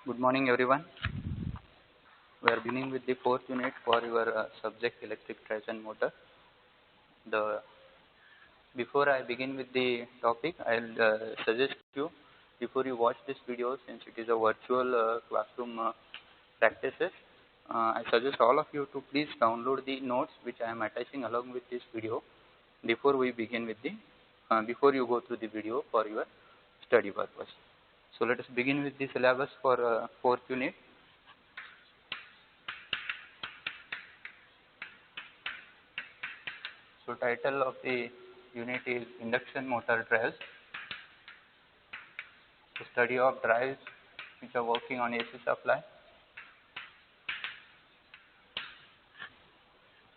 Good morning, everyone. We are beginning with the fourth unit for your subject electric traction motor. Before I begin with the topic, I'll suggest you before you watch this video, since it is a virtual classroom practices, I suggest all of you to please download the notes which I am attaching along with this video before we begin with the before you go through the video for your study purpose. So let us begin with the syllabus for fourth unit. So title of the unit is Induction Motor Drives. The study of drives which are working on AC supply.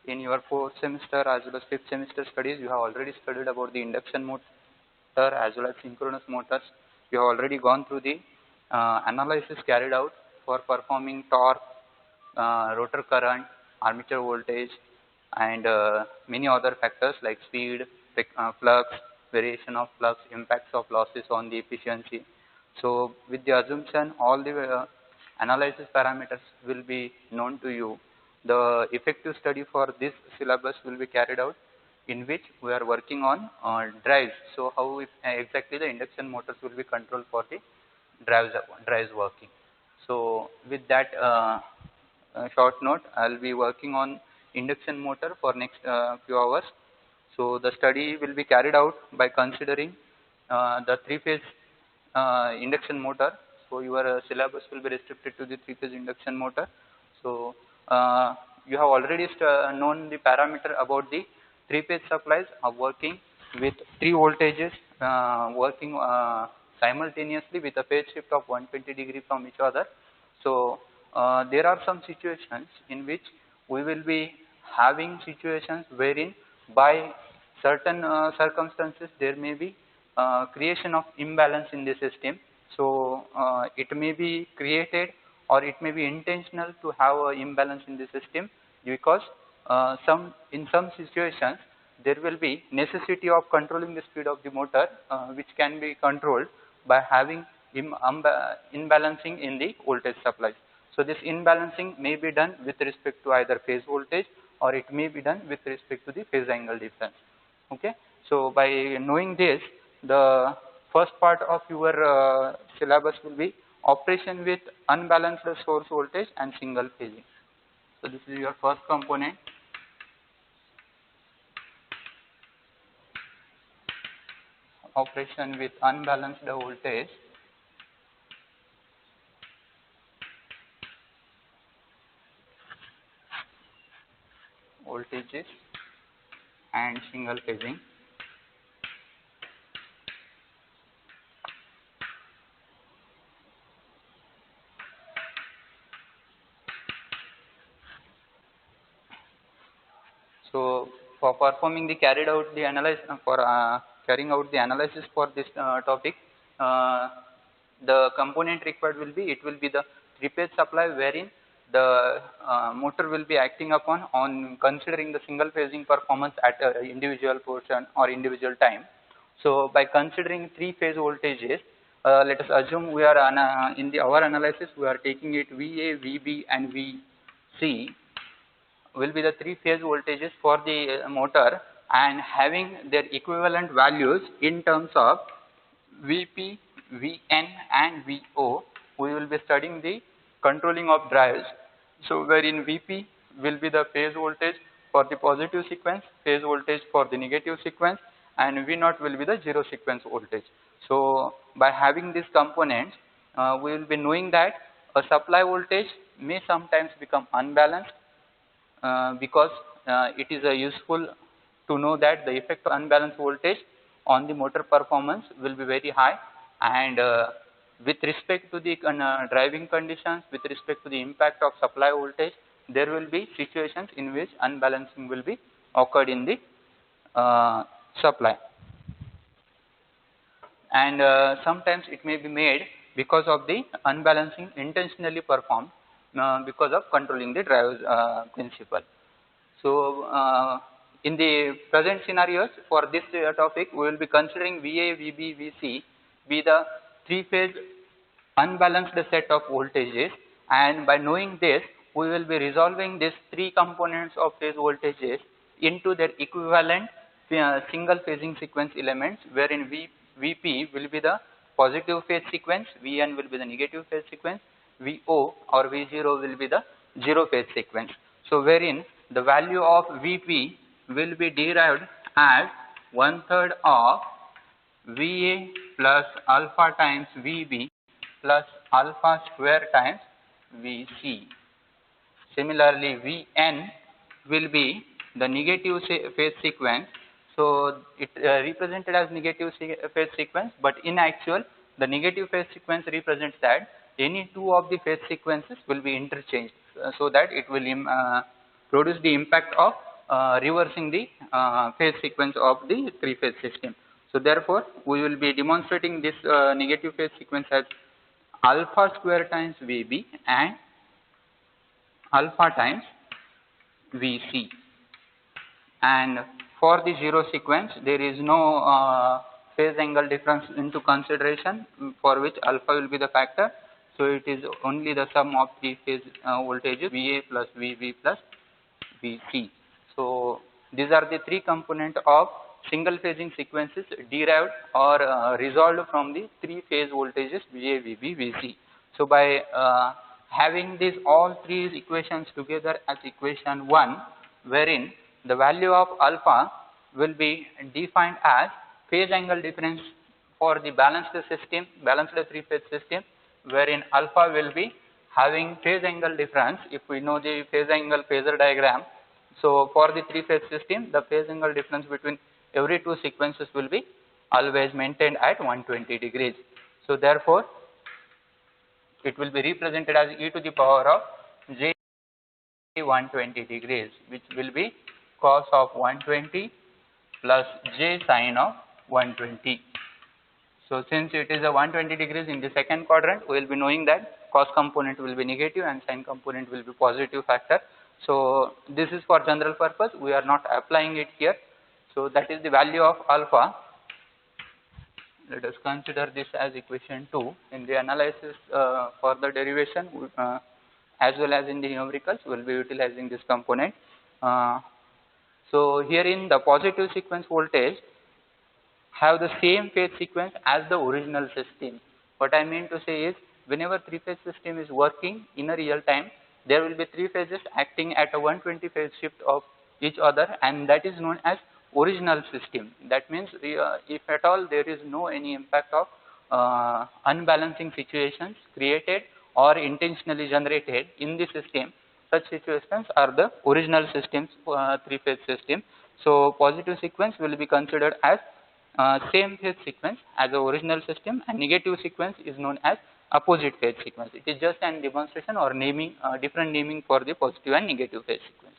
In your fourth semester as well as fifth semester studies, you have already studied about the induction motor as well as synchronous motors. You have already gone through the analysis carried out for performing torque, rotor current, armature voltage, and many other factors like speed, flux, variation of flux, impacts of losses on the efficiency. So with the assumption all the analysis parameters will be known to you, the effective study for this syllabus will be carried out, in which we are working on drives. So how exactly the induction motors will be controlled for the drives working. So with that short note, I'll be working on induction motor for next few hours. So the study will be carried out by considering the three-phase induction motor. So your syllabus will be restricted to the three-phase induction motor. So you have already known the parameter about the three-phase supplies are working with three voltages working simultaneously with a phase shift of 120 degree from each other. So there are some situations in which we will be having situations wherein by certain circumstances there may be creation of imbalance in the system. So it may be created or it may be intentional to have an imbalance in the system, because in some situations there will be necessity of controlling the speed of the motor, which can be controlled by having imbalancing in the voltage supplies. So this imbalancing may be done with respect to either phase voltage or it may be done with respect to the phase angle difference. Okay. So by knowing this, the first part of your syllabus will be operation with unbalanced source voltage and single phasing. So this is your first component. Operation with unbalanced voltages and single phasing. So for performing the carrying out the analysis for this topic, the component required will be, it will be the three-phase supply wherein the motor will be acting upon on considering the single phasing performance at individual portion or individual time. So by considering three-phase voltages, let us assume we are our analysis we are taking it VA, VB and VC will be the three-phase voltages for the motor, and having their equivalent values in terms of Vp, Vn and Vo, we will be studying the controlling of drives. So wherein Vp will be the phase voltage for the positive sequence, phase voltage for the negative sequence, and V0 will be the zero sequence voltage. So by having these components, we will be knowing that a supply voltage may sometimes become unbalanced, because it is useful to know that the effect of unbalanced voltage on the motor performance will be very high, and with respect to the driving conditions, with respect to the impact of supply voltage, there will be situations in which unbalancing will be occurred in the supply, and sometimes it may be made because of the unbalancing intentionally performed because of controlling the drive principle. So in the present scenarios for this topic, we will be considering VA, VB, VC be the three-phase unbalanced set of voltages, and by knowing this we will be resolving these three components of phase voltages into their equivalent single phasing sequence elements, wherein Vp will be the positive phase sequence, Vn will be the negative phase sequence, Vo or V0 will be the zero phase sequence. So wherein the value of Vp will be derived as 1/3 of Va plus alpha times Vb plus alpha square times Vc. Similarly, Vn will be the negative phase sequence. So it represented as negative phase sequence, but in actual the negative phase sequence represents that any two of the phase sequences will be interchanged, so that it will produce the impact of reversing the phase sequence of the three phase system. So therefore, we will be demonstrating this negative phase sequence as alpha square times Vb and alpha times Vc. And for the zero sequence, there is no phase angle difference into consideration, for which alpha will be the factor. So it is only the sum of the phase voltages Va plus Vb plus Vc. So these are the three components of single phasing sequences derived or resolved from the three phase voltages Va, Vb, Vc. So by having these all three equations together as equation 1, wherein the value of alpha will be defined as phase angle difference for the balanced system, balanced three phase system, wherein alpha will be having phase angle difference. If we know the phase angle phasor diagram, so for the three phase system, the phase angle difference between every two sequences will be always maintained at 120 degrees. So therefore, it will be represented as e to the power of j 120 degrees, which will be cos of 120 plus j sine of 120. So since it is a 120 degrees in the second quadrant, we will be knowing that cos component will be negative and sine component will be positive factor. So this is for general purpose, we are not applying it here. So that is the value of alpha. Let us consider this as equation 2. In the analysis for the derivation, as well as in the numericals, we will be utilizing this component. So here in the positive sequence voltage have the same phase sequence as the original system. What I mean to say is, whenever three phase system is working in a real time, there will be three phases acting at a 120 phase shift of each other, and that is known as original system. That means if at all there is no any impact of unbalancing situations created or intentionally generated in the system, such situations are the original systems, three phase system. So positive sequence will be considered as same phase sequence as the original system, and negative sequence is known as opposite phase sequence. It is just an demonstration or naming, different naming for the positive and negative phase sequence.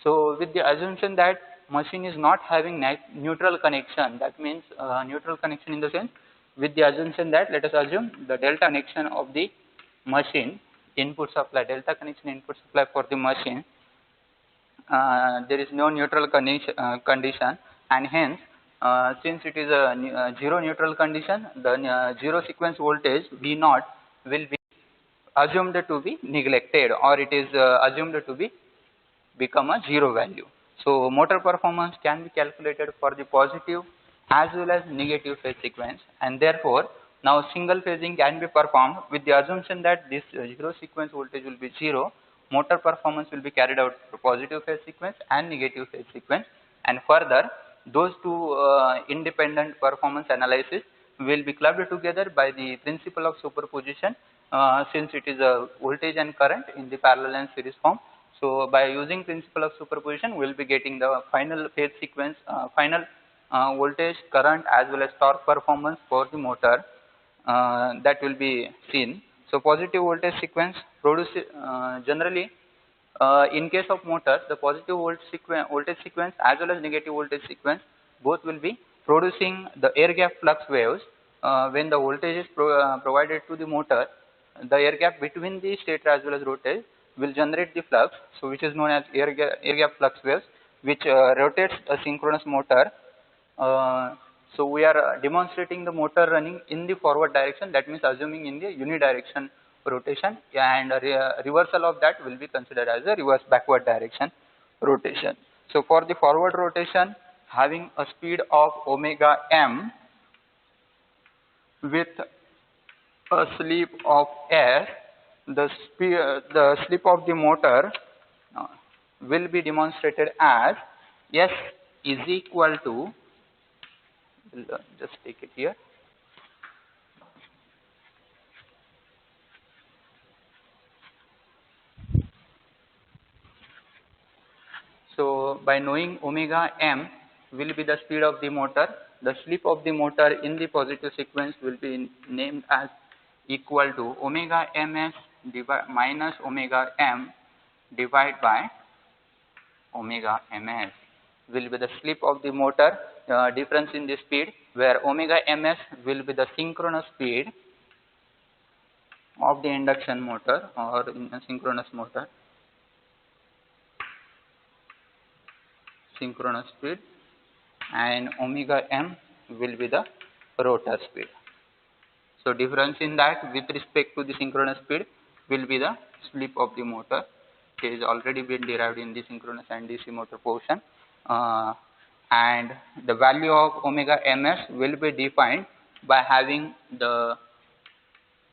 So with the assumption that machine is not having neutral connection, that means neutral connection in the sense, with the assumption that, let us assume the delta connection of the machine input supply, delta connection input supply for the machine, there is no neutral condition, and hence since it is a zero neutral condition, the zero sequence voltage V0 will be assumed to be neglected, or it is assumed to be become a zero value. So motor performance can be calculated for the positive as well as negative phase sequence, and therefore now single phasing can be performed with the assumption that this zero sequence voltage will be zero. Motor performance will be carried out for positive phase sequence and negative phase sequence, and further those two independent performance analysis will be clubbed together by the principle of superposition, since it is a voltage and current in the parallel and series form. So by using principle of superposition, we will be getting the final phase sequence, final voltage, current as well as torque performance for the motor, that will be seen. So positive voltage sequence produces generally in case of motors, the positive voltage sequence as well as negative voltage sequence both will be producing the air gap flux waves. When the voltage is provided to the motor, the air gap between the stator as well as rotor will generate the flux, so which is known as air gap flux waves, which rotates a synchronous motor. So we are demonstrating the motor running in the forward direction, that means assuming in the unidirection rotation, and reversal of that will be considered as a reverse backward direction rotation. So for the forward rotation, having a speed of omega m with a slip of s, the slip of the motor will be demonstrated as s is equal to, just take it here. So by knowing omega m will be the speed of the motor, the slip of the motor in the positive sequence will be named as equal to omega ms minus omega m divided by omega ms will be the slip of the motor, difference in the speed, where omega ms will be the synchronous speed of the induction motor or in a synchronous motor, synchronous speed, and omega m will be the rotor speed. So difference in that with respect to the synchronous speed will be the slip of the motor. It is already been derived in the synchronous and DC motor portion, and the value of omega ms will be defined by having the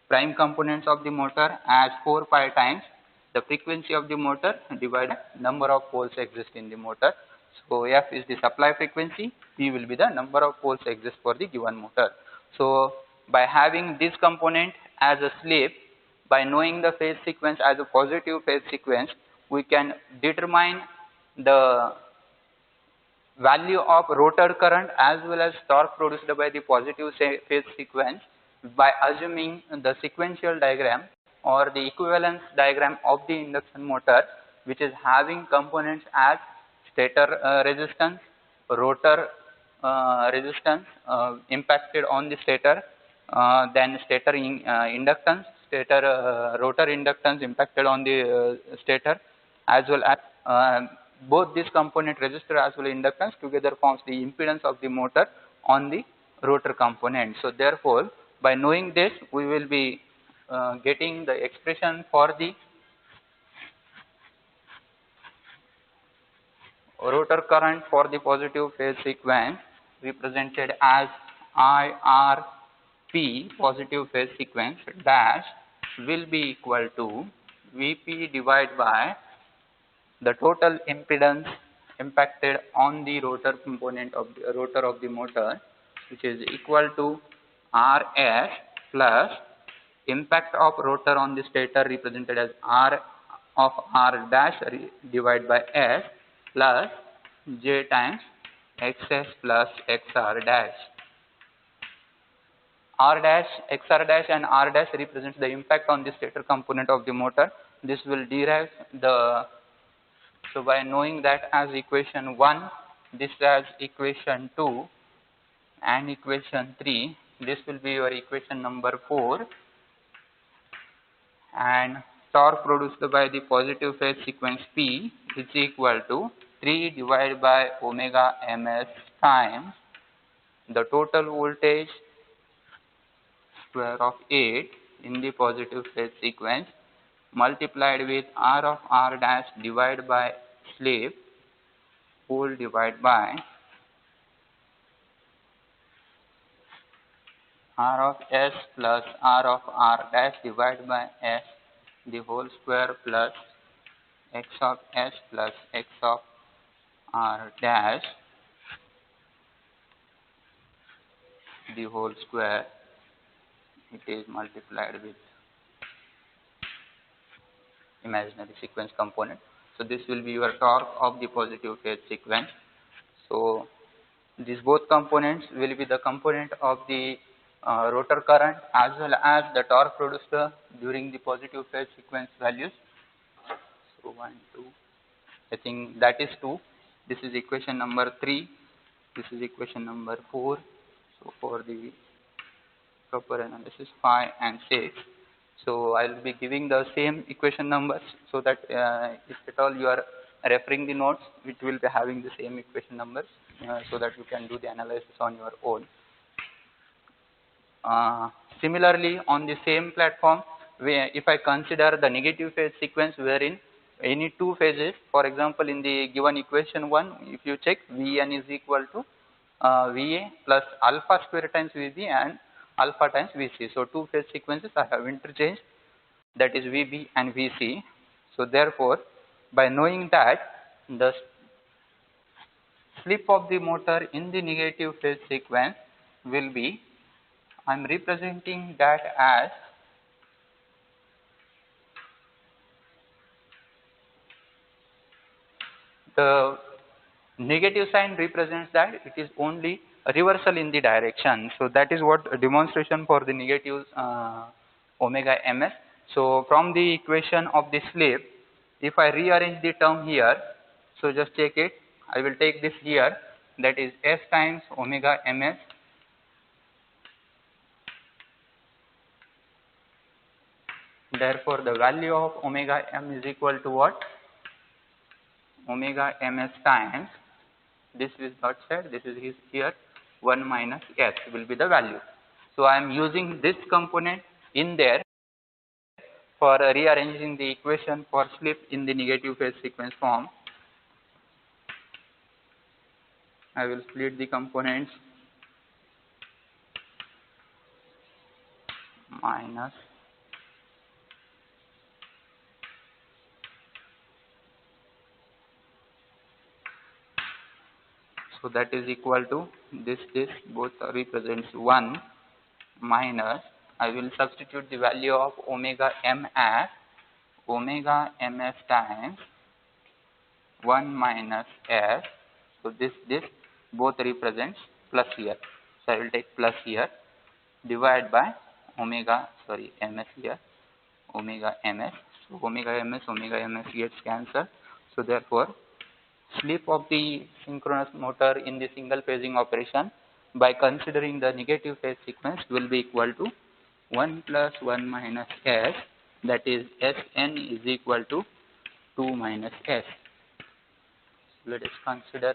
prime components of the motor as 4 pi times the frequency of the motor divided number of poles exist in the motor. So F is the supply frequency, P will be the number of poles exist for the given motor. So by having this component as a slip, by knowing the phase sequence as a positive phase sequence, we can determine the value of rotor current as well as torque produced by the positive phase sequence by assuming the sequential diagram or the equivalence diagram of the induction motor, which is having components as stator resistance, rotor resistance impacted on the stator, then stator inductance, stator rotor inductance impacted on the stator, as well as both this component resistor as well as inductance together forms the impedance of the motor on the rotor component. So therefore, by knowing this, we will be getting the expression for the rotor current for the positive phase sequence represented as IRP positive phase sequence dash will be equal to Vp divided by the total impedance impacted on the rotor component of the rotor of the motor, which is equal to Rs plus impact of rotor on the stator represented as R of R dash divided by S plus J times XS plus XR dash. R dash, XR dash and R dash represents the impact on the stator component of the motor. This will derive the, so by knowing that as equation 1, this as equation 2 and equation 3, this will be your equation number 4, and torque produced by the positive phase sequence P is equal to 3 divided by omega ms times the total voltage square of 8 in the positive phase sequence multiplied with R of R dash divided by slip whole divided by R of S plus R of R dash divided by S the whole square plus X of S plus X of R dash the whole square, it is multiplied with imaginary sequence component. So this will be your torque of the positive phase sequence. So these both components will be the component of the rotor current as well as the torque produced during the positive phase sequence values. So 1, 2, I think that is 2. This is equation number 3. This is equation number 4. So for the proper analysis 5 and 6. So I will be giving the same equation numbers so that if at all you are referring the notes, which will be having the same equation numbers, so that you can do the analysis on your own. Similarly, on the same platform, if I consider the negative phase sequence wherein any two phases, for example, in the given equation 1, if you check, Vn is equal to Va plus alpha square times Vb and alpha times Vc. So two phase sequences I have interchanged, that is Vb and Vc. So therefore, by knowing that the slip of the motor in the negative phase sequence will be, I am representing that as the negative sign represents that it is only a reversal in the direction. So that is what a demonstration for the negative omega ms. So from the equation of the slip, if I rearrange the term here, so just check it, I will take this here, that is s times omega ms therefore the value of omega m is equal to what? Omega ms times, this is outside, this is here, 1 minus s will be the value. So I am using this component in there for rearranging the equation for slip in the negative phase sequence form. I will split the components, minus so that is equal to this both represents 1 minus, I will substitute the value of omega m as omega ms times 1 minus s. So this both represents plus here. So I will take plus here, divide by omega, ms here, omega ms. So omega ms gets cancelled. So therefore, slip of the synchronous motor in the single phasing operation by considering the negative phase sequence will be equal to 1 plus 1 minus s, that is Sn is equal to 2 minus s. Let us consider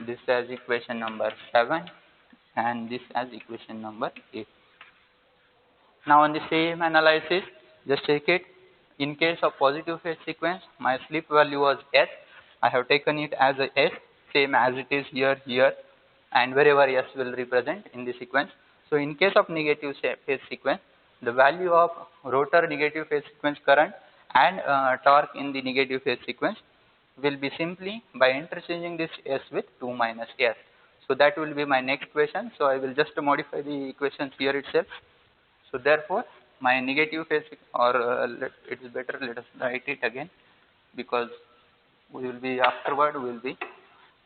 this as equation number 7 and this as equation number 8. Now on the same analysis, just check it. In case of positive phase sequence, my slip value was S. I have taken it as a S, same as it is here, and wherever S will represent in the sequence. So in case of negative phase sequence, the value of rotor negative phase sequence current and torque in the negative phase sequence will be simply by interchanging this S with 2 minus S. So that will be my next question. So I will just modify the equations here itself. So therefore, my negative phase, or it is better let us write it again, because we will be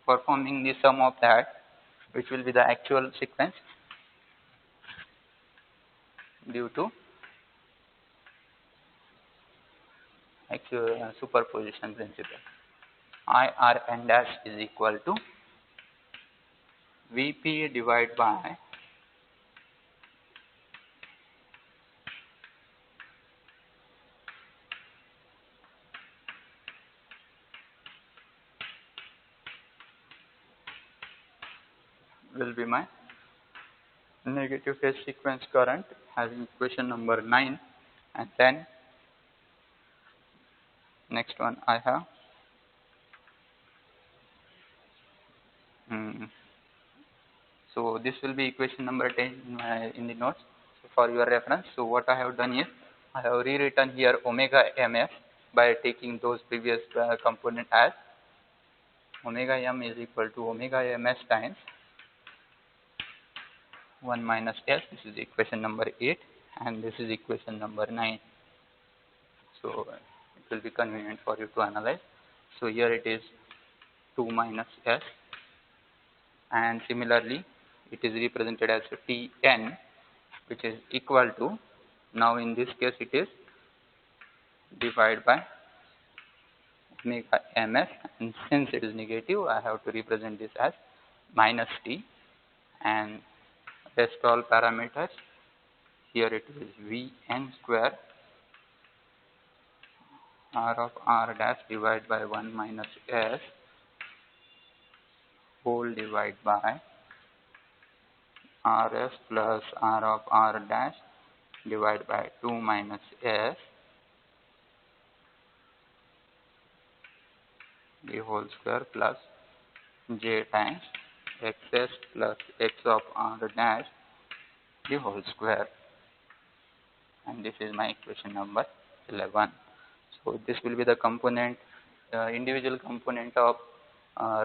performing the sum of that, which will be the actual sequence due to actual superposition principle. IRN dash is equal to Vp divided by will be my negative phase sequence current having equation number 9, and then next one I have so this will be equation number 10 in the notes, so for your reference. So what I have done is I have rewritten here omega ms by taking those previous component as omega m is equal to omega ms times 1 minus s. This is equation number 8 and this is equation number 9. So it will be convenient for you to analyze. So here it is 2 minus s, and similarly it is represented as Tn, which is equal to, now in this case it is divided by omega ms, and since it is negative I have to represent this as minus T, and rest all parameters here it is Vn square R of R dash divided by 1 minus S whole divided by Rs plus R of R dash divided by 2 minus S the whole square plus J times xs plus x of R dash the whole square, and this is my equation number 11. So this will be the component, individual component of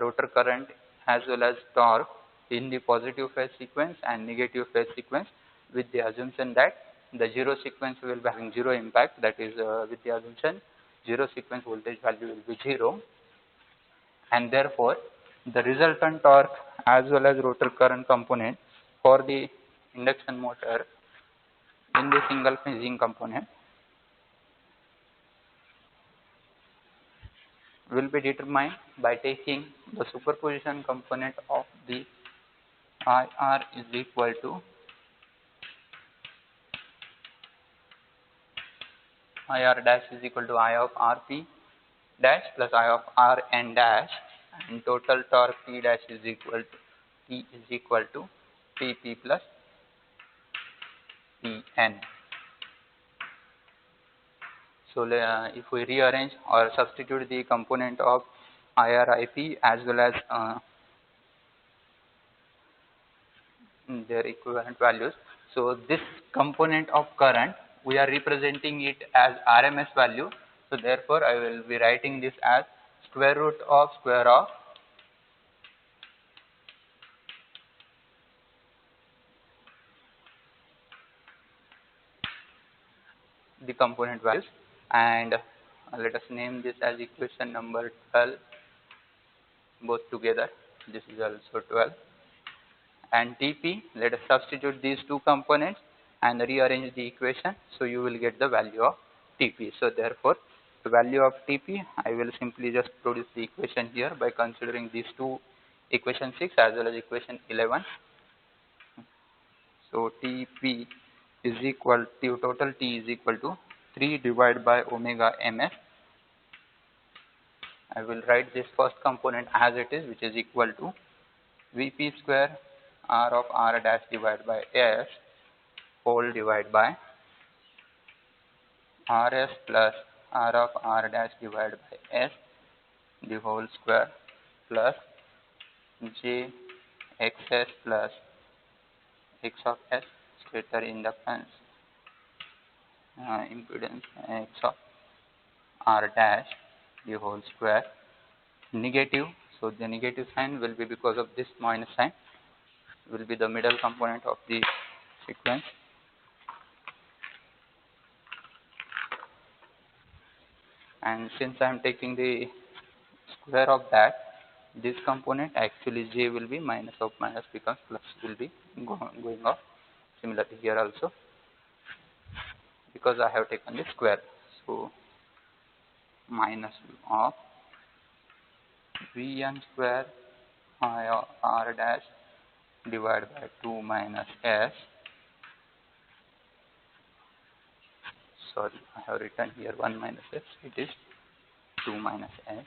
rotor current as well as torque in the positive phase sequence and negative phase sequence, with the assumption that the zero sequence will be having zero impact, that is with the assumption zero sequence voltage value will be zero, and therefore the resultant torque as well as rotor current component for the induction motor in the single phasing component will be determined by taking the superposition component of the IR is equal to IR dash is equal to I of RP dash plus I of Rn dash, and total torque T dash is equal to T is equal to Tp plus Tn. So if we rearrange or substitute the component of IRIP as well as their equivalent values, so this component of current we are representing it as RMS value. So therefore I will be writing this as square root of the component values, and let us name this as equation number 12 both together. This is also 12, and Tp, let us substitute these two components and rearrange the equation, so you will get the value of Tp. So therefore the value of Tp, I will simply just produce the equation here by considering these two, equation 6 as well as equation 11. So Tp is equal to, total T is equal to 3 divided by omega ms. I will write this first component as it is, which is equal to Vp square R of R dash divided by S whole divided by Rs plus R of R dash divided by S the whole square plus J xs plus x of S stator inductance impedance x of R dash the whole square negative. So the negative sign will be because of this minus sign, will be the middle component of the sequence, and since I am taking the square of that, this component actually J will be minus of minus becomes plus, will be going off. Similarly here also, because I have taken the square, so minus of Vn square I of R dash divided by 2 minus S, sorry I have written here 1 minus S, it is 2 minus S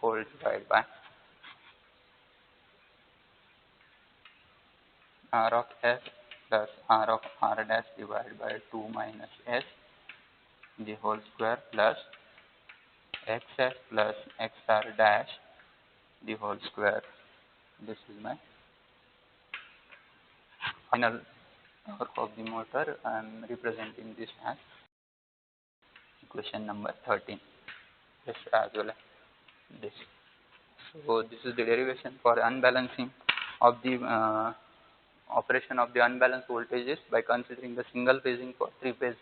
whole divided by R of S plus R of R dash divided by 2 minus S the whole square plus xs plus xr dash the whole square. This is my final torque of the motor. I am representing this as equation number 13, this as well as this. So this is the derivation for unbalancing of the operation of the unbalanced voltages by considering the single phasing for three-phase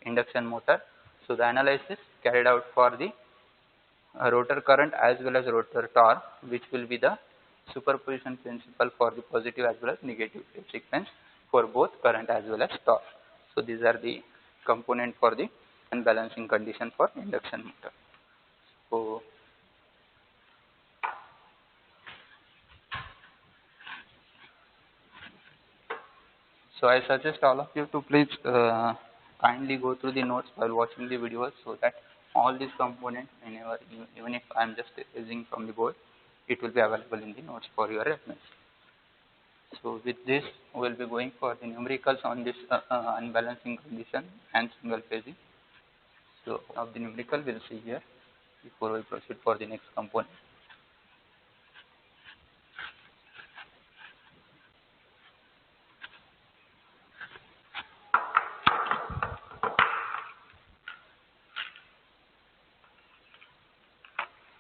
induction motor. So the analysis carried out for the rotor current as well as rotor torque, which will be the superposition principle for the positive as well as negative phase sequence for both current as well as torque. So these are the component for the unbalancing condition for induction motor. So I suggest all of you to please kindly go through the notes while watching the videos, so that all these components, whenever even if I am just using from the board, it will be available in the notes for your reference. So with this, we will be going for the numericals on this unbalancing condition and single phasing. So of the numerical we will see here before we proceed for the next component.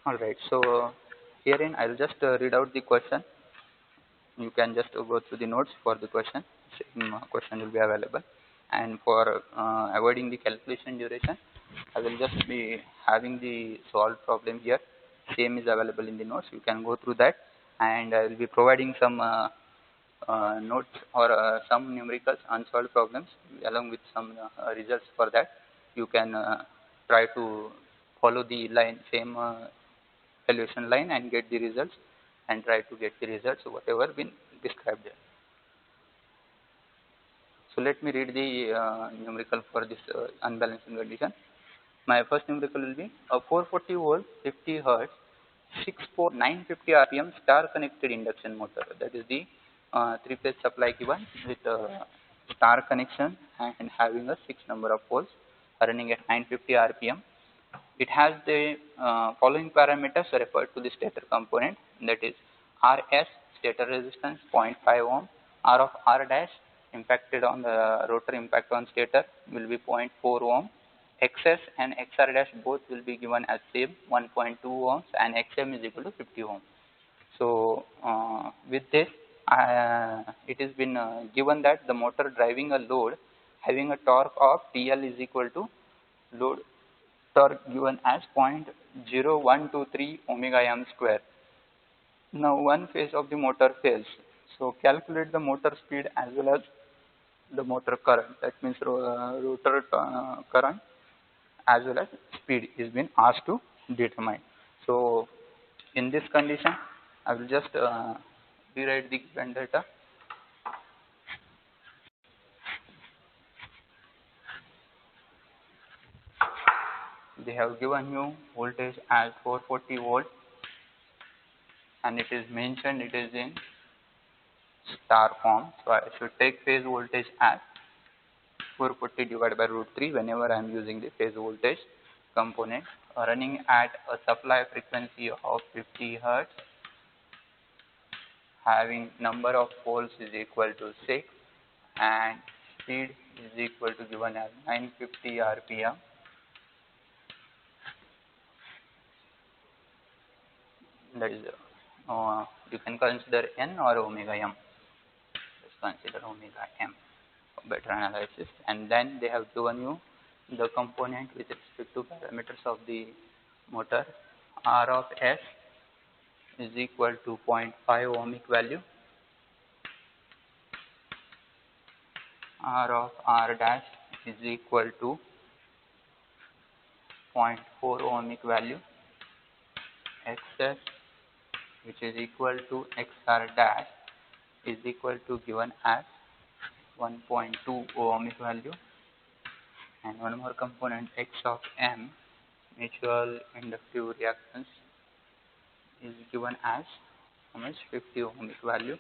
Alright, so herein I will just read out the question. You can just go through the notes for the question. Same question will be available. And for avoiding the calculation duration, I will just be having the solved problem here. Same is available in the notes. You can go through that, and I will be providing some notes or some numericals unsolved problems along with some results for that. You can try to follow the line same solution line and get the results, and try to get the results whatever been described there. So let me read the numerical for this unbalancing condition. My first numerical will be a 440 volt 50 hertz 64950 rpm star connected induction motor. That is the three-phase supply given with star connection and having a 6 number of poles running at 950 rpm. It has the following parameters referred to the stator component, that is Rs stator resistance 0.5 ohm, R of R dash impacted on the rotor impact on stator will be 0.4 ohm, XS and XR dash both will be given as same 1.2 ohms, and XM is equal to 50 ohms. So with this it has been given that the motor driving a load having a torque of TL is equal to load torque given as 0.0123 omega m square. Now one phase of the motor fails. So calculate the motor speed as well as the motor current. That means rotor current as well as speed is being asked to determine. So in this condition, I will just rewrite the given data. They have given you voltage as 440 volt, and it is mentioned it is in star form. So I should take phase voltage as 440 divided by root 3 whenever I am using the phase voltage component, running at a supply frequency of 50 hertz, having number of poles is equal to 6, and speed is equal to given as 950 rpm. That is you can consider n or omega m. Let's consider omega m for better analysis. And then they have given you the component with respect to parameters of the motor. R of S is equal to 0.5 ohmic value, R of R dash is equal to 0.4 ohmic value, XS which is equal to XR dash is equal to given as 1.2 ohmic value, and one more component X of M, mutual inductive reactance, is given as how much? 50 ohmic value.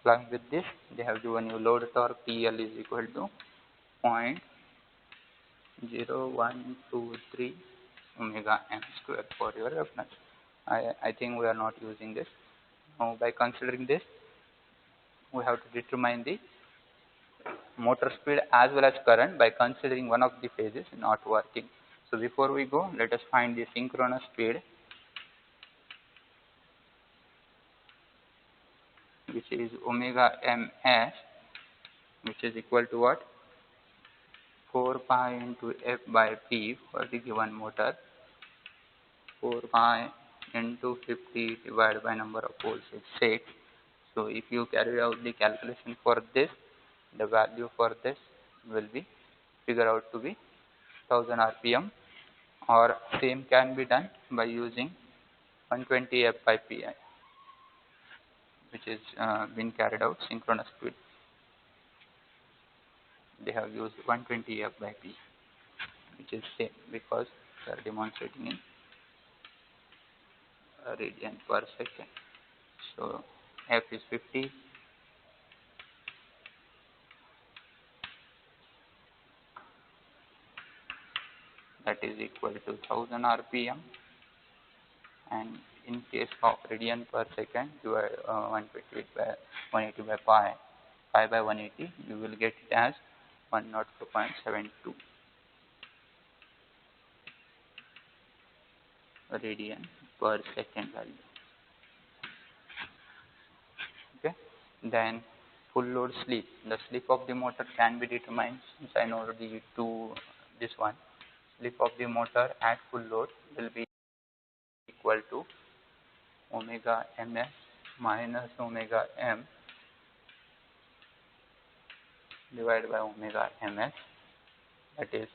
Along with this, they have given you load torque TL is equal to 0.0123 omega m square for your reference. I think we are not using this. Now by considering this, we have to determine the motor speed as well as current by considering one of the phases not working. So before we go, let us find the synchronous speed, which is omega ms, which is equal to what? 4 pi into F by P for the given motor. 4 pi into 50 divided by number of poles is 6. So if you carry out the calculation for this, the value for this will be figured out to be 1000 rpm, or same can be done by using 120 F by P, which is been carried out synchronous speed. They have used 120 F by P. which is same because we are demonstrating in radian per second. So F is 50, that is equal to 1000 rpm, and in case of radian per second, divide 180 by pi by 180, you will get it as 104.72 radian per second value. Okay. Then full load slip. The slip of the motor can be determined, since I know this one. Slip of the motor at full load will be equal to omega ms minus omega m divided by omega ms, that is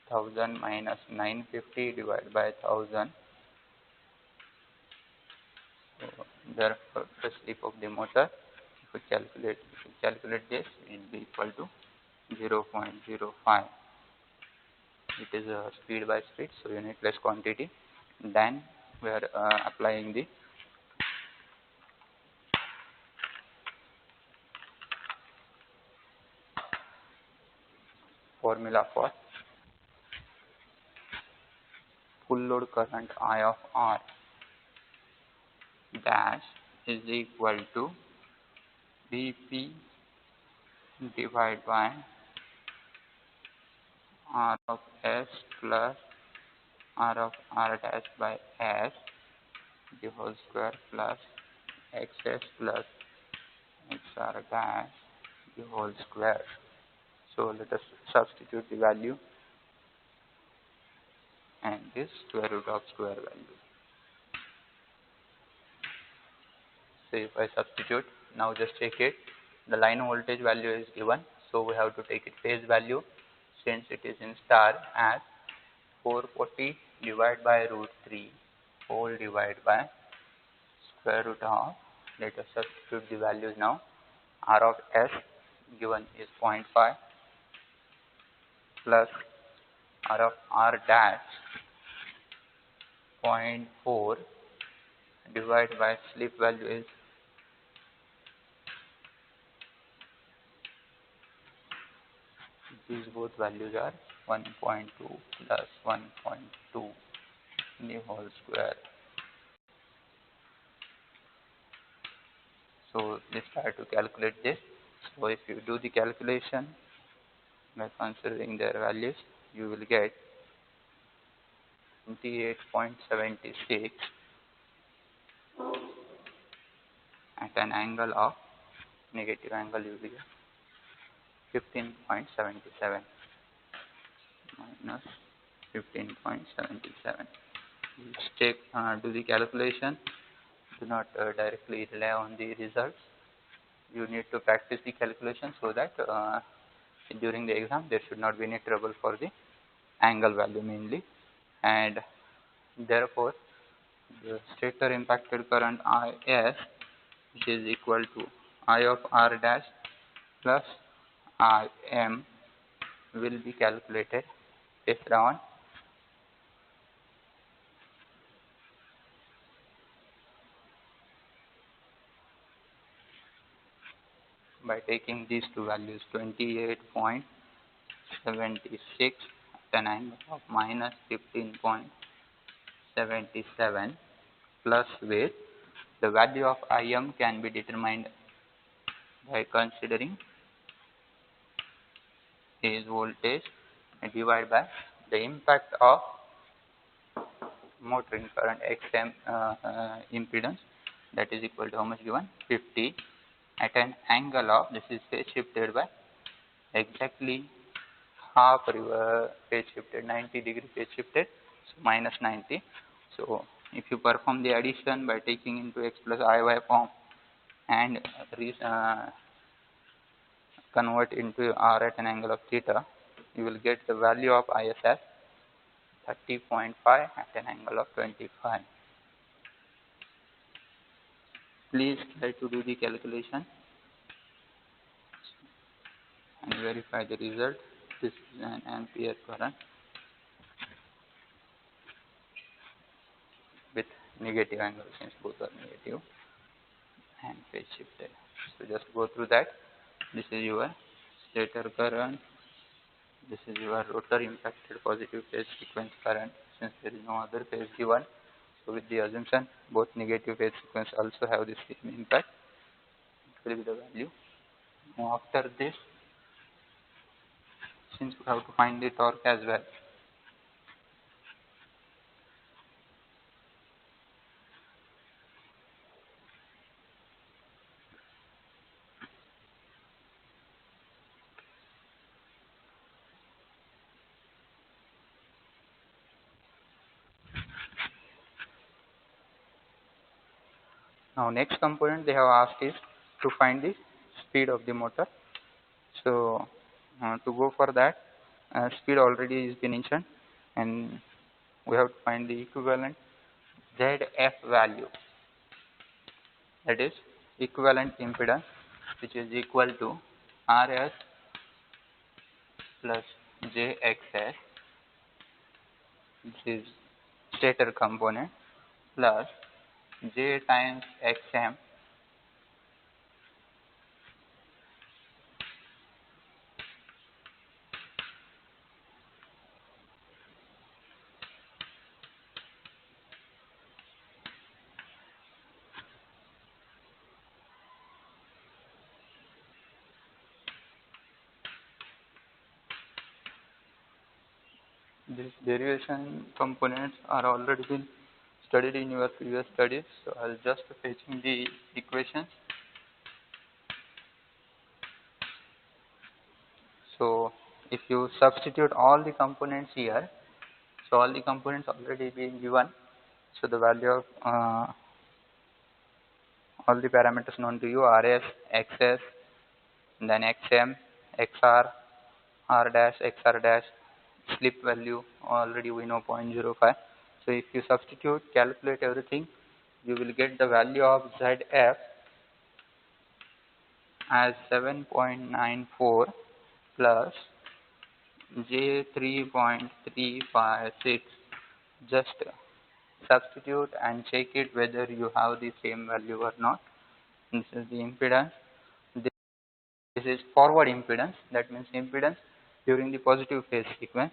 1000 minus 950 divided by 1000. So therefore the slip of the motor, if we calculate this, it will be equal to 0.05. It is a speed by speed, so unitless quantity. Then we are applying the formula for full load current I of R dash is equal to dP divided by R of S plus R of R dash by S the whole square plus XS plus XR dash the whole square. So let us substitute the value and this square root of square value. So if I substitute, now just check it. The line voltage value is given, so we have to take it phase value, since it is in star, as 440 divided by root 3 whole divided by square root of, let us substitute the values now. R of S given is 0.5 plus R of R dash 0.4 divided by slip value is these both values are 1.2 plus 1.2 the whole square. So let's try to calculate this. So if you do the calculation by considering their values, you will get 28.76 at an angle of negative angle, you will get 15.77 minus 15.77. Do the calculation. Do not directly rely on the results. You need to practice the calculation so that during the exam there should not be any trouble for the angle value mainly. And therefore the stator impacted current IS, which is equal to I of R dash plus Im, will be calculated later on. By taking these two values, 28.76 at an angle of minus 15.77 plus with the value of Im can be determined by considering his voltage divided by the impact of motoring current XM impedance, that is equal to how much given? 50 at an angle of, this is phase shifted by exactly half phase shifted, 90 degree phase shifted, so minus 90. So if you perform the addition by taking into x plus iy form and convert into r at an angle of theta, you will get the value of is as 30.5 at an angle of 25. Please try to do the calculation and verify the result. This is an ampere current. with negative angle since both are negative, and phase shifted. So just go through that. This is your stator current. This is your rotor impacted positive phase sequence current since there is no other phase given. So with the assumption both negative phase sequence also have the same impact, it will be the value. Now after this, since we have to find the torque as well. Now next component they have asked is to find the speed of the motor. So to go for that, speed already is been mentioned, and we have to find the equivalent ZF value, that is equivalent impedance, which is equal to RS plus JXS, which is stator component, plus J times XM These derivation components are already been studied in your previous studies, so I'll just fetching the equations. So if you substitute all the components here, so all the components already being given, so the value of all the parameters known to you, RS, XS, then XM, XR, R dash, XR dash, slip value already we know 0.05. So if you substitute, calculate everything, you will get the value of ZF as 7.94 plus J3.356. Just substitute and check it whether you have the same value or not. This is the impedance. This is forward impedance, that means impedance during the positive phase sequence.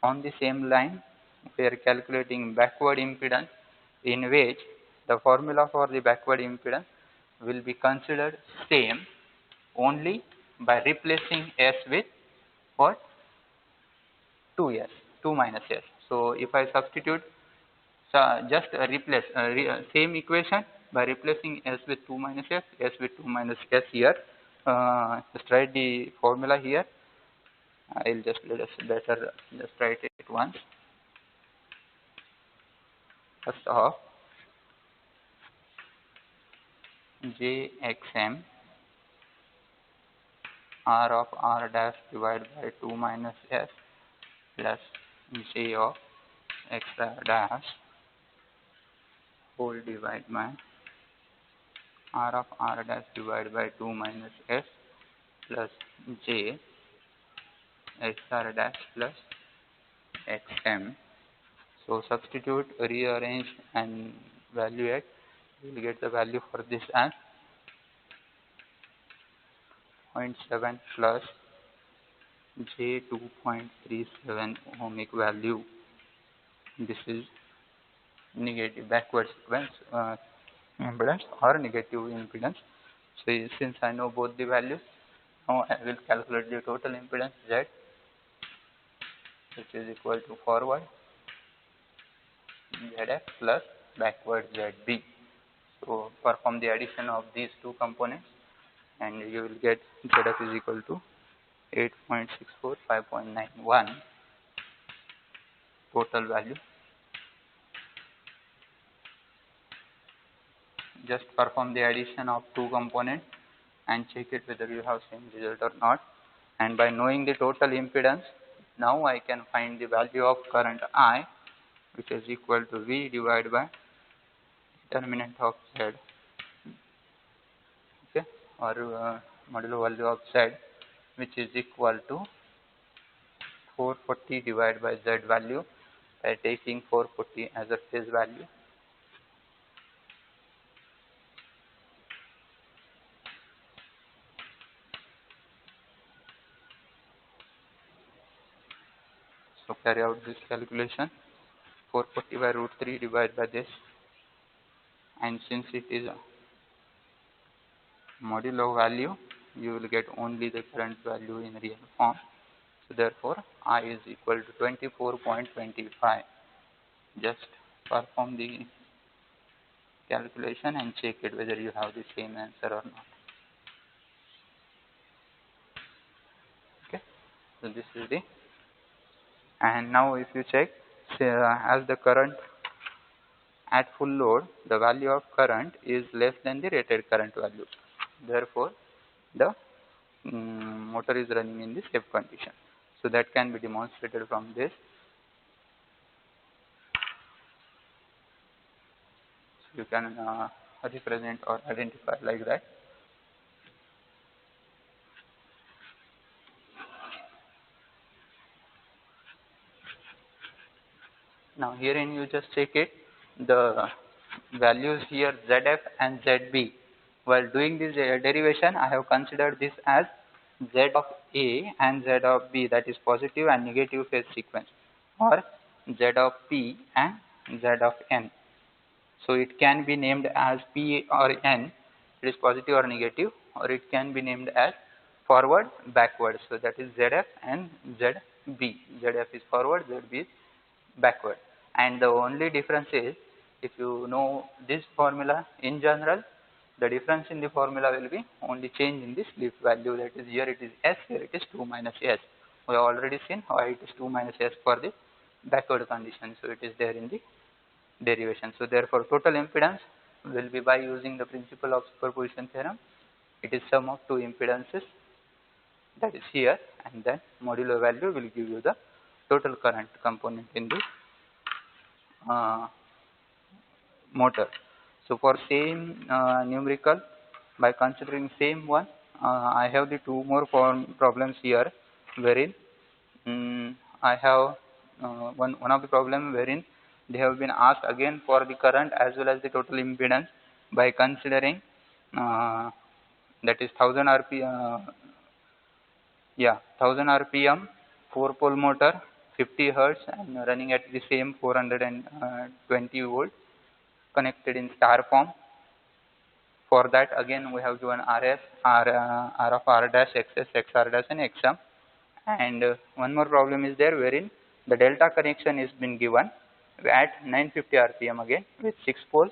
On the same line, we are calculating backward impedance, in which the formula for the backward impedance will be considered same only by replacing S with what? 2S, 2 minus S. So if I substitute, just replace same equation by replacing S with 2 minus S, S with 2 minus S here. Just write the formula here. I'll just let us better just write it once. First off, JXM R of R dash divided by 2 minus S plus J of X dash whole divided by R of R dash divided by 2 minus S plus J X R dash plus XM. So substitute, rearrange and evaluate. You will get the value for this as 0.7 plus J 2.37 ohmic value. This is negative backward sequence impedance or negative impedance. So since I know both the values, now I will calculate the total impedance Z, which is equal to forward ZF plus backward ZB. So perform the addition of these two components and you will get ZF is equal to 8.64, 5.91 total value. Just perform the addition of two components and check it whether you have same result or not. And by knowing the total impedance, now I can find the value of current I, which is equal to V divided by determinant of Z, okay, or modulo value of Z, which is equal to 440 divided by Z value by taking 440 as a phase value carry out this calculation. 440 by root 3 divided by this, and since it is a modulo value, you will get only the current value in real form. So therefore I is equal to 24.25. Just perform the calculation and check it whether you have the same answer or not. Okay, so this is the, and now if you check, as the current at full load, the value of current is less than the rated current value. Therefore the motor is running in the safe condition. So that can be demonstrated from this. So you can represent or identify like that. Now herein you just check it, the values here ZF and ZB. While doing this derivation, I have considered this as Z of A and Z of B, that is positive and negative phase sequence, or Z of P and Z of N. So it can be named as P or N, it is positive or negative, or it can be named as forward, backward. So that is ZF and ZB. ZF is forward, ZB is backward. And the only difference is, if you know this formula in general, the difference in the formula will be only change in the slip value, that is here it is S, here it is 2 minus S. We have already seen why it is 2 minus S for the backward condition, so it is there in the derivation. So therefore total impedance will be, by using the principle of superposition theorem, it is sum of two impedances, that is here, and then modulo value will give you the total current component in the motor. So for same numerical, by considering same one, I have the two more problems here, wherein I have one of the problem wherein they have been asked again for the current as well as the total impedance by considering that is 1000 rpm 4 pole motor, 50 hertz, and running at the same 420 volt, connected in star form. For that again we have given RS, R of R dash, XS, XR dash, and XM. And one more problem is there, wherein the delta connection is been given at 950 rpm again with 6 poles.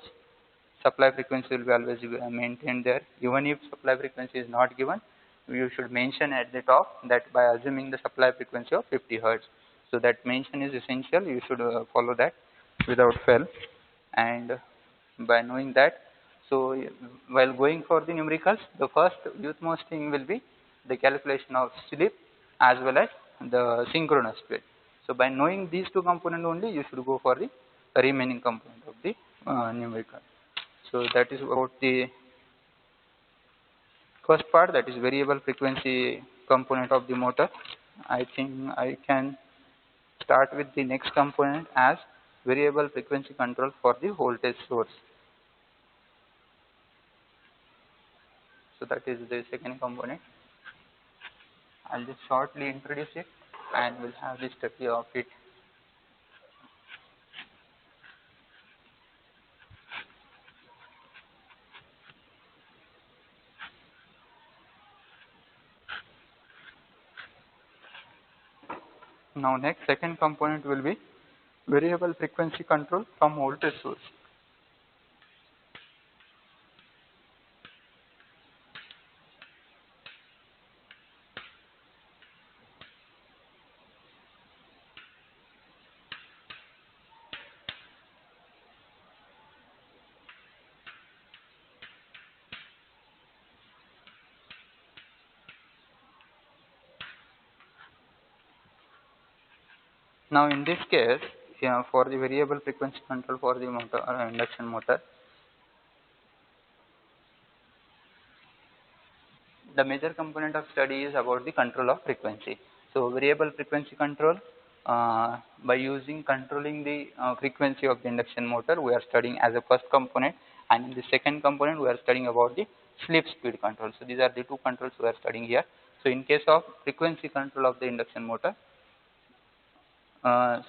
Supply frequency will be always maintained there. Even if supply frequency is not given, you should mention at the top that by assuming the supply frequency of 50 hertz. So that mention is essential, you should follow that without fail. And by knowing that, so while going for the numericals, the first utmost thing will be the calculation of slip as well as the synchronous speed. So by knowing these two components only, you should go for the remaining component of the numerical. So that is about the first part, that is variable frequency component of the motor. I think I can start with the next component as variable frequency control for the voltage source. So that is the second component. I'll just shortly introduce it and we'll have the study of it. Now next, second component will be variable frequency control from voltage source. Now in this case, for the variable frequency control for the motor or induction motor, the major component of study is about the control of frequency. So variable frequency control, by controlling the frequency of the induction motor, we are studying as a first component, and in the second component we are studying about the slip speed control. So these are the two controls we are studying here. So in case of frequency control of the induction motor,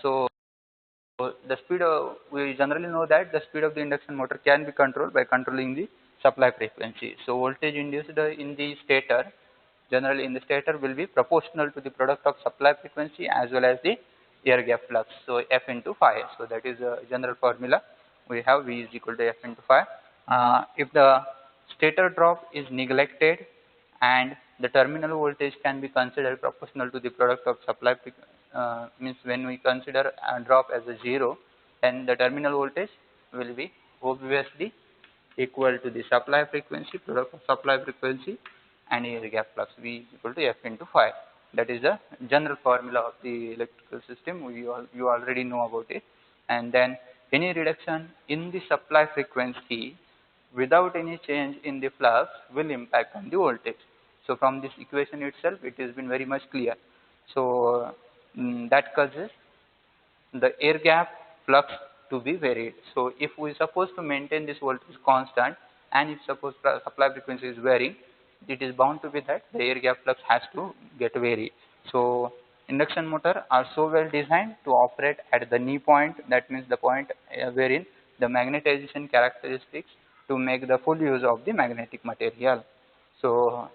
So the speed of, we generally know that the speed of the induction motor can be controlled by controlling the supply frequency. So voltage induced in the stator, generally in the stator, will be proportional to the product of supply frequency as well as the air gap flux. So F into phi. So that is a general formula. We have V is equal to F into phi. If the stator drop is neglected and the terminal voltage can be considered proportional to the product of supply means when we consider a drop as a 0, then the terminal voltage will be obviously equal to the supply frequency, product of supply frequency and air gap flux. V is equal to F into phi. That is the general formula of the electrical system. You already know about it. And then any reduction in the supply frequency without any change in the flux will impact on the voltage. So from this equation itself, it has been very much clear. So that causes the air gap flux to be varied. So if we suppose to maintain this voltage constant, and if suppose supply frequency is varying, it is bound to be that the air gap flux has to get varied. So induction motor are so well designed to operate at the knee point, that means the point wherein the magnetization characteristics to make the full use of the magnetic material. So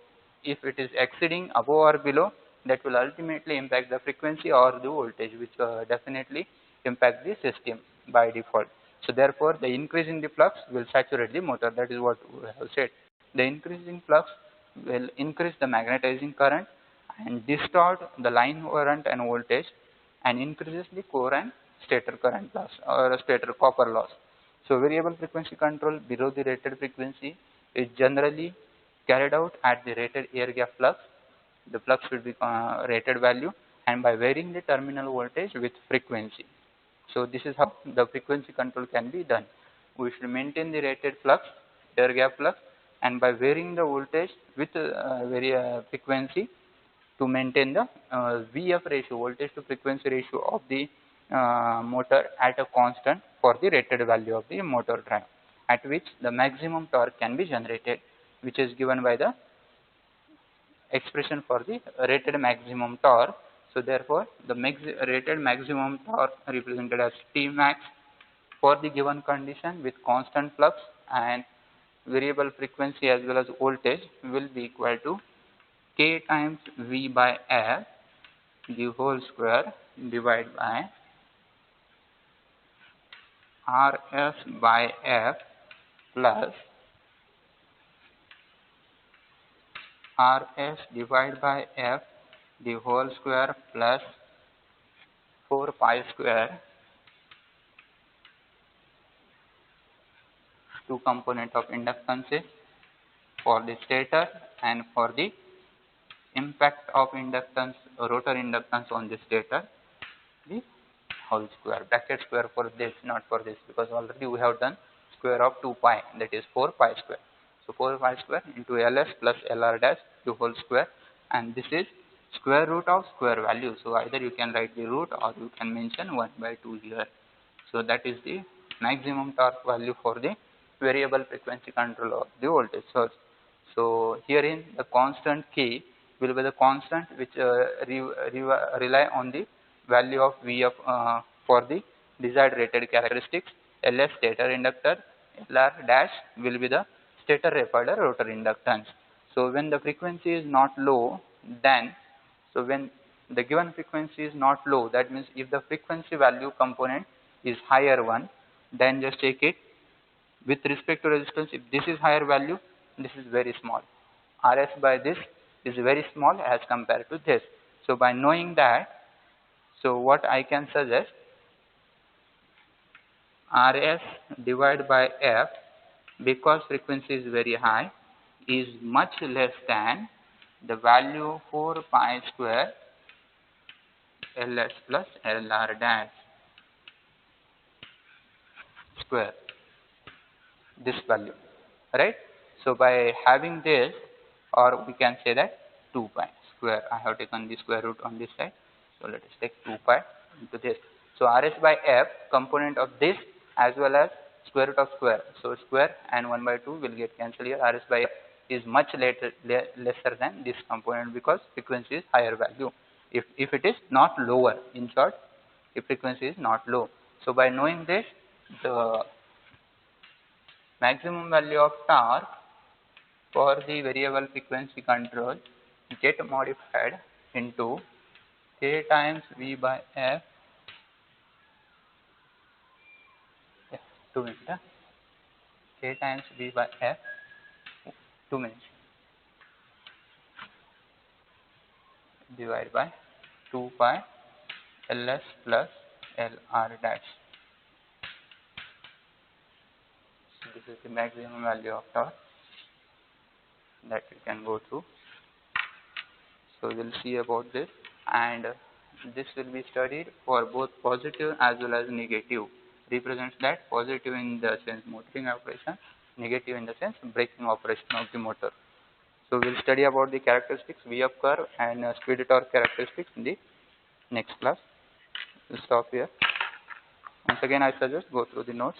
if it is exceeding above or below, that will ultimately impact the frequency or the voltage, which definitely impact the system by default. So therefore, the increase in the flux will saturate the motor. That is what we have said. The increase in flux will increase the magnetizing current and distort the line current and voltage, and increases the core and stator current loss or stator copper loss. So variable frequency control below the rated frequency is generally carried out at the rated air gap flux. The flux should be rated value, and by varying the terminal voltage with frequency. So this is how the frequency control can be done. We should maintain the rated flux, air gap flux, and by varying the voltage with frequency to maintain the VF ratio, voltage to frequency ratio of the motor at a constant for the rated value of the motor drive, at which the maximum torque can be generated, which is given by the expression for the rated maximum torque. So therefore, the rated maximum torque represented as T max for the given condition with constant flux and variable frequency as well as voltage will be equal to K times V by F the whole square divided by RS by F plus RS divided by F the whole square plus 4 pi square, two component of inductances for the stator and for the impact of inductance, rotor inductance on the stator, the whole square. Bracket square for this, not for this, because already we have done square of 2 pi, that is 4 pi square. So 4 pi square into Ls plus Lr dash the whole square, and this is square root of square value. So either you can write the root or you can mention 1 by 2 here. So that is the maximum torque value for the variable frequency control of the voltage source. So herein the constant K will be the constant which rely on the value of Vf for the desired rated characteristics. Ls stator inductor, Lr dash will be the stator repelled rotor inductance. So when the frequency is not low, then so when the given frequency is not low, that means if the frequency value component is higher one, then just take it with respect to resistance. If this is higher value, this is very small. Rs by this is very small as compared to this. So by knowing that, so what I can suggest, Rs divided by F, because frequency is very high, is much less than the value 4 pi square Ls plus Lr dash square, this value, right? So by having this, or we can say that 2 pi square, I have taken the square root on this side, so let us take 2 pi into this. So Rs by F component of this as well as square root of square, so square and 1 by 2 will get cancelled here. Rs by F is much lesser than this component because frequency is higher value, if it is not lower. In short, if frequency is not low. So by knowing this, the maximum value of torque for the variable frequency control get modified into K times V by F, 2 minutes, K times V by F, 2 minutes, divided by 2 pi Ls plus Lr dash. So this is the maximum value of torque that we can go through. So we will see about this, and this will be studied for both positive as well as negative. Represents that positive in the sense motoring operation, negative in the sense braking operation of the motor. So we will study about the characteristics, V-up curve and speed torque characteristics in the next class. We'll stop here. Once again I suggest go through the notes.